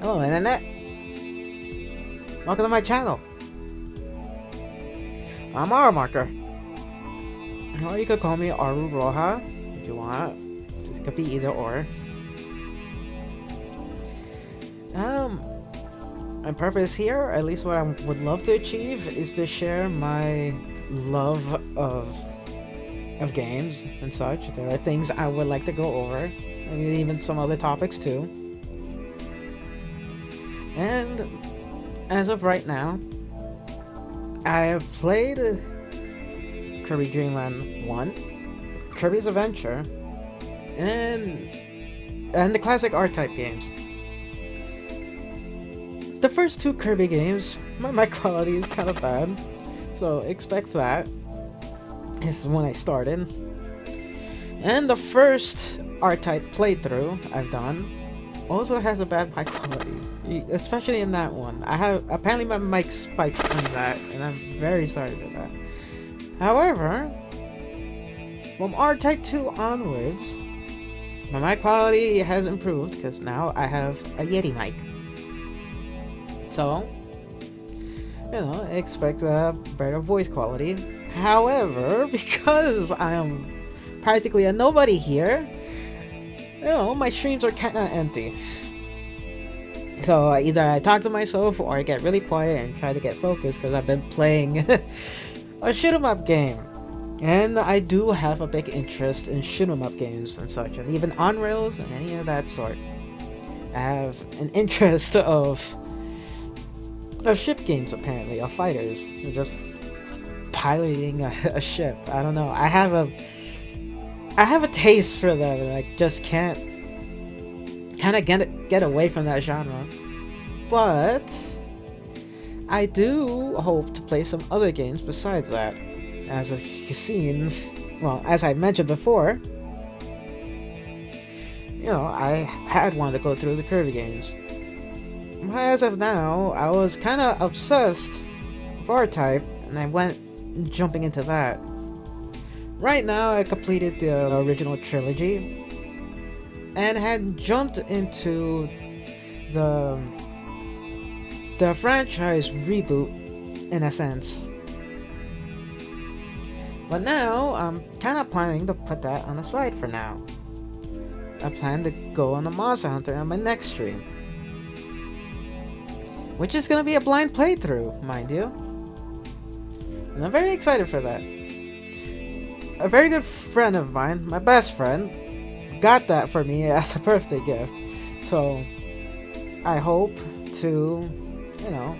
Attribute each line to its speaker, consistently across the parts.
Speaker 1: Hello, Internet! Welcome to my channel! I'm Aru-Roha. Or you could call me Aru-Roha if you want. Just could be either or. My purpose here, at least what I would love to achieve, is to share my love of games and such. There are things I would like to go over, and even some other topics too. And as of right now, I have played Kirby Dream Land 1, Kirby's Adventure, and the classic R-Type games. The first two Kirby games, my quality is kind of bad, so expect that. This is when I started. And the first R-Type playthrough I've done also has a bad mic quality, especially in that one. Apparently my mic spikes on that, and I'm very sorry for that. However, from R-Type 2 onwards, my mic quality has improved because now I have a Yeti mic. So, expect a better voice quality. However, because I am practically a nobody here, my streams are kinda empty. So either I talk to myself or I get really quiet and try to get focused because I've been playing a shoot 'em up game. And I do have a big interest in shoot 'em up games and such, and even on rails and any of that sort. I have an interest of ship games, apparently, of fighters. They're just piloting a ship. I don't know. I have a taste for that, and I just can't kind of get away from that genre. But I do hope to play some other games besides that. As you've seen, well, as I mentioned before, I had wanted to go through the Kirby games. But as of now, I was kind of obsessed with R-Type, and I went jumping into that. Right now, I completed the original trilogy, and had jumped into the franchise reboot, in a sense. But now, I'm kind of planning to put that on the side for now. I plan to go on a Monster Hunter on my next stream, which is going to be a blind playthrough, mind you. And I'm very excited for that. A very good friend of mine, my best friend, got that for me as a birthday gift. So, I hope to,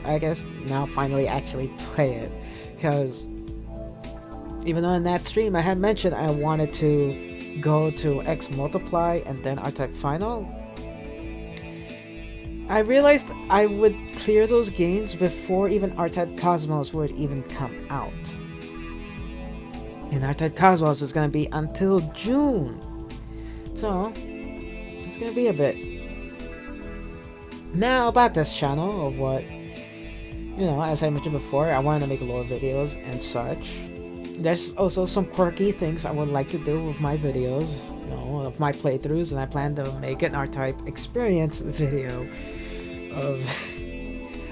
Speaker 1: I guess now finally actually play it. Because even though in that stream I had mentioned I wanted to go to X Multiply and then R-Type Final, I realized I would clear those games before even R-Type Cosmos would even come out. And R-Type Cosmos is going to be until June. So, it's going to be a bit. Now, about this channel, of what, as I mentioned before, I wanted to make lore videos and such. There's also some quirky things I would like to do with my videos, of my playthroughs, and I plan to make an R-Type experience video of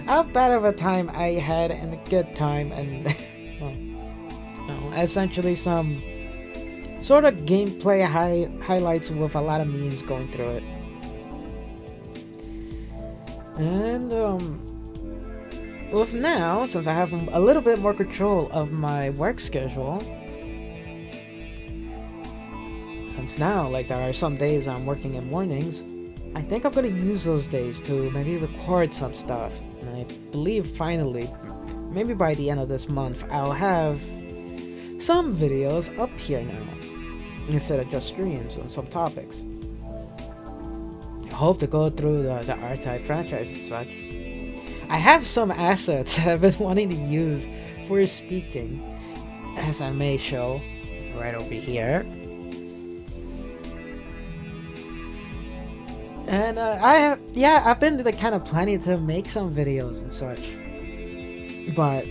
Speaker 1: how bad of a time I had and a good time, and essentially some sort of gameplay highlights with a lot of memes going through it. And with now, since I have a little bit more control of my work schedule, since now, there are some days I'm working in mornings, I think I'm gonna use those days to maybe record some stuff. And I believe finally, maybe by the end of this month, I'll have some videos up here now, instead of just streams on some topics. I hope to go through the R-Type franchise and such. I have some assets I've been wanting to use for speaking, as I may show right over here. And I've been kind of planning to make some videos and such, but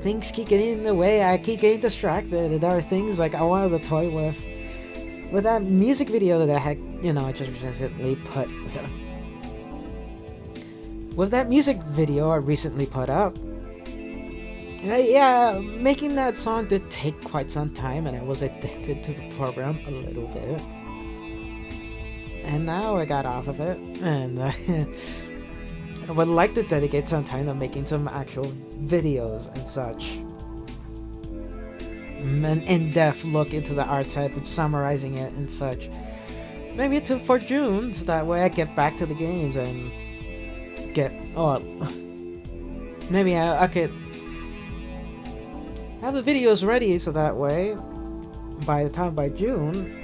Speaker 1: things keep getting in the way. I keep getting distracted. There are things like I wanted to toy with with that music video that I had, I just recently put. With that music video I recently put up, yeah, making that song did take quite some time, and I was addicted to the program a little bit. And now I got off of it, and I would like to dedicate some time to making some actual videos and such. An in-depth look into the art type and summarizing it and such. Maybe for June, so that way I get back to the games and maybe I could have the videos ready, so that way by June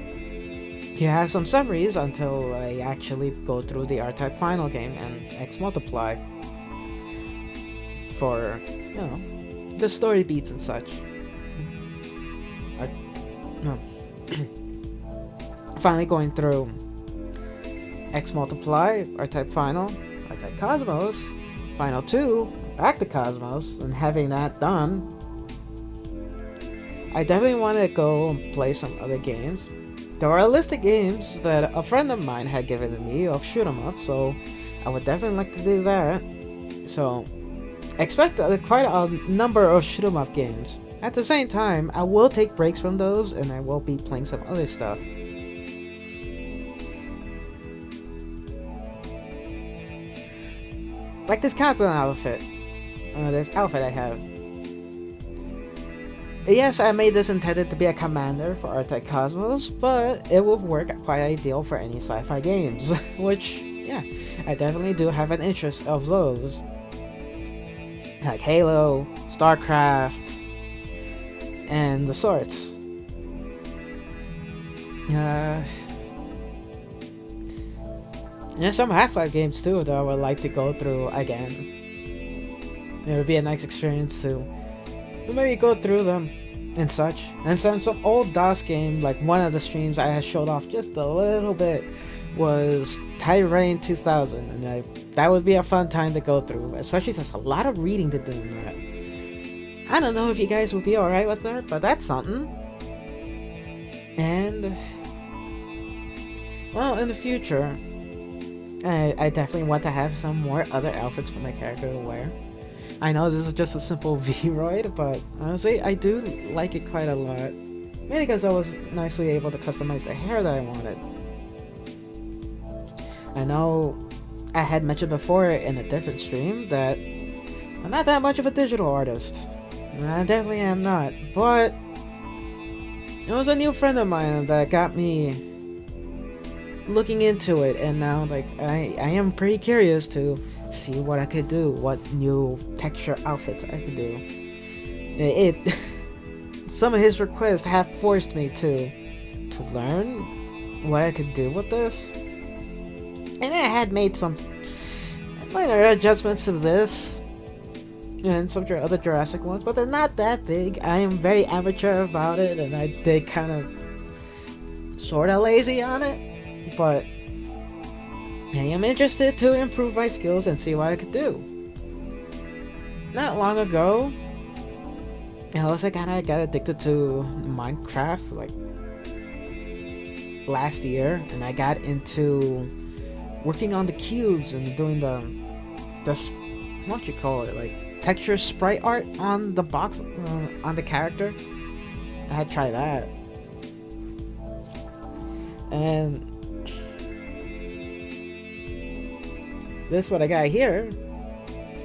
Speaker 1: you have some summaries until I actually go through the R-Type final game and X Multiply for, the story beats and such. Finally going through X Multiply, R-Type final, R-Type Cosmos, Final 2, back to Cosmos, and having that done, I definitely want to go and play some other games. There are a list of games that a friend of mine had given to me of shoot 'em up, so I would definitely like to do that. So expect quite a number of shoot 'em up games. At the same time, I will take breaks from those, and I will be playing some other stuff. Like this captain outfit. This outfit I have. Yes, I made this intended to be a commander for R-Type Cosmos, but it will work quite ideal for any sci-fi games. Which, yeah, I definitely do have an interest of those. Like Halo, StarCraft, and the sorts. There's some Half-Life games too that I would like to go through again. It would be a nice experience to maybe go through them and such. And some old DOS game, like one of the streams I had showed off just a little bit was Tyranny 2000, and that would be a fun time to go through, especially since a lot of reading to do in that. I don't know if you guys would be alright with that, but that's something. And well, in the future, I definitely want to have some more other outfits for my character to wear. I know this is just a simple V-Roid, but honestly, I do like it quite a lot. Mainly because I was nicely able to customize the hair that I wanted. I know I had mentioned before in a different stream that I'm not that much of a digital artist. I definitely am not, but it was a new friend of mine that got me looking into it, and now I am pretty curious to see what I could do, what new texture outfits I could do. Some of his requests have forced me to learn what I could do with this, and I had made some minor adjustments to this and some other Jurassic ones, but they're not that big. I am very amateur about it, and I did kind of sort of lazy on it. But I am interested to improve my skills and see what I could do. Not long ago, I also kind of got addicted to Minecraft, like last year, and I got into working on the cubes and doing the what you call it, like texture sprite art on the box, on the character. I had tried that, and this what I got here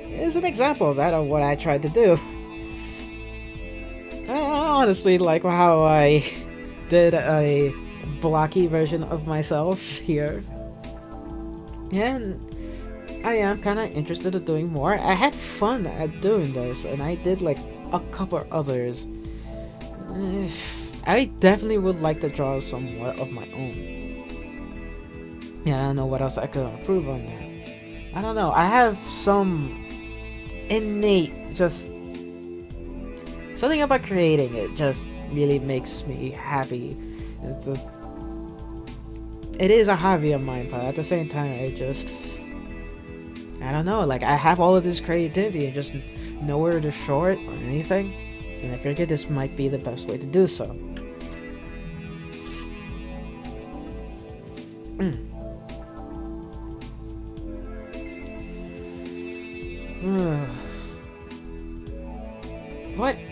Speaker 1: is an example of that, of what I tried to do. I honestly like how I did a blocky version of myself here. And I am kind of interested in doing more. I had fun at doing this, and I did like a couple others. I definitely would like to draw some more of my own. Yeah, I don't know what else I could improve on that. I don't know, I have some innate, just something about creating it just really makes me happy. It is a hobby of mine, but at the same time, I don't know, like I have all of this creativity and just nowhere to show it or anything, and I figured this might be the best way to do so.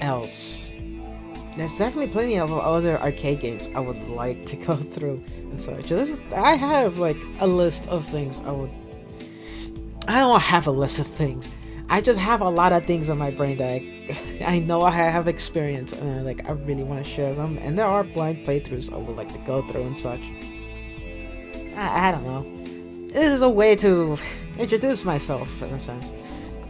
Speaker 1: else? There's definitely plenty of other arcade games I would like to go through and such. I have like a list of things I would. I don't have a list of things. I just have a lot of things in my brain that I know I have experience and I really want to share them. And there are blind playthroughs I would like to go through and such. I don't know. This is a way to introduce myself in a sense.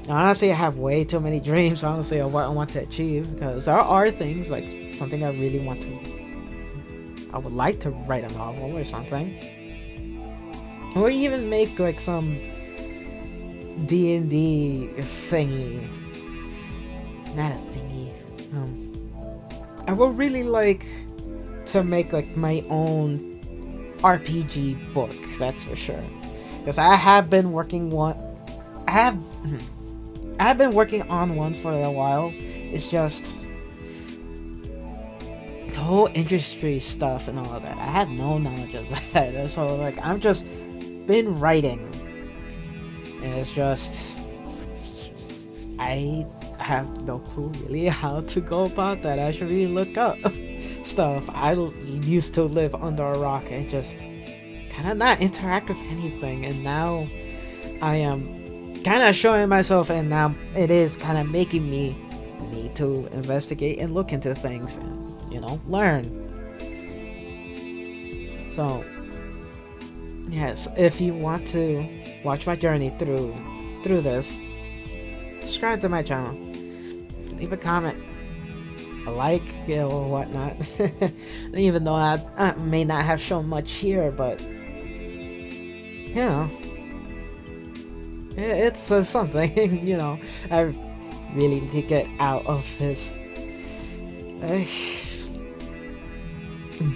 Speaker 1: Honestly, I have way too many dreams, honestly, of what I want to achieve, because there are things, like, something I really want to... I would like to write a novel or something. Or even make, like, some D&D thingy. Not a thingy. I would really like to make, like, my own RPG book, that's for sure. Because I have been working I've been working on one for a while. It's just the whole industry stuff and all of that. I had no knowledge of that. So like I'm just been writing. And it's just I have no clue really how to go about that. I should really look up stuff. I used to live under a rock and just kind of not interact with anything, and now I am kind of showing myself, and now it is kind of making me need to investigate and look into things and, you know, learn. So yes, if you want to watch my journey through this, subscribe to my channel, leave a comment, a like, or whatnot. Even though I may not have shown much here, but you know, it's something. You know, I really need to get out of this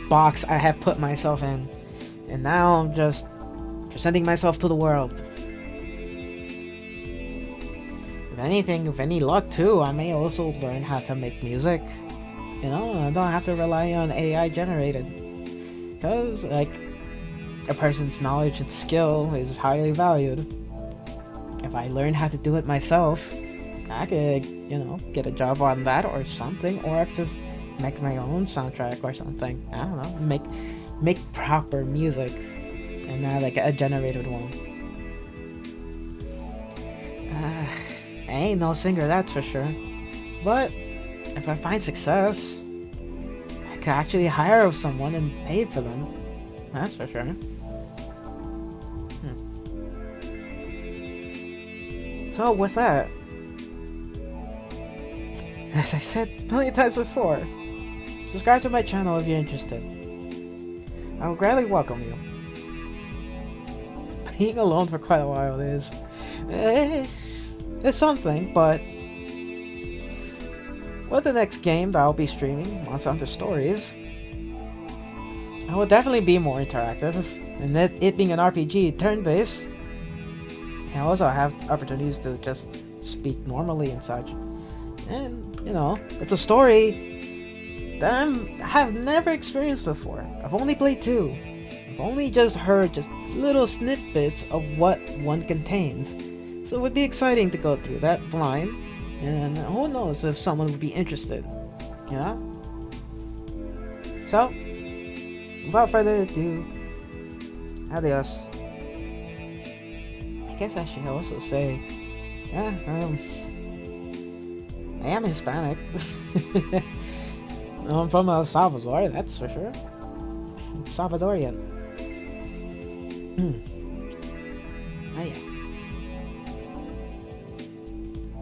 Speaker 1: box I have put myself in, and now I'm just presenting myself to the world. If anything, with any luck too, I may also learn how to make music. You know, I don't have to rely on AI generated, because like a person's knowledge and skill is highly valued. If I learn how to do it myself, I could, you know, get a job on that or something, or I could just make my own soundtrack or something. I don't know, make proper music and not like a generated one. I ain't no singer, that's for sure. But if I find success, I could actually hire someone and pay for them. That's for sure. So with that, as I said plenty of times before, subscribe to my channel if you're interested. I will gladly welcome you. Being alone for quite a while is... it's something, but... with the next game that I'll be streaming, Monster Hunter Stories, I will definitely be more interactive, and that it being an RPG turn-based, I also have opportunities to just speak normally and such. And, you know, it's a story that I have never experienced before. I've only played 2. I've only just heard just little snippets of what one contains. So it would be exciting to go through that blind, and who knows if someone would be interested, you know? So, without further ado, adios. I guess I should also say, yeah, I am Hispanic. I'm from El Salvador, that's for sure. Salvadorian. Oh yeah.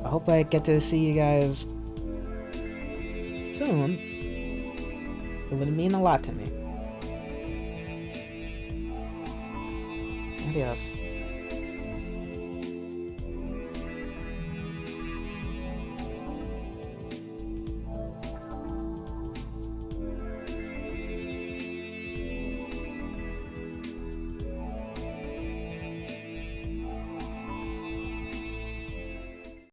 Speaker 1: I hope I get to see you guys soon. It would mean a lot to me. Adios.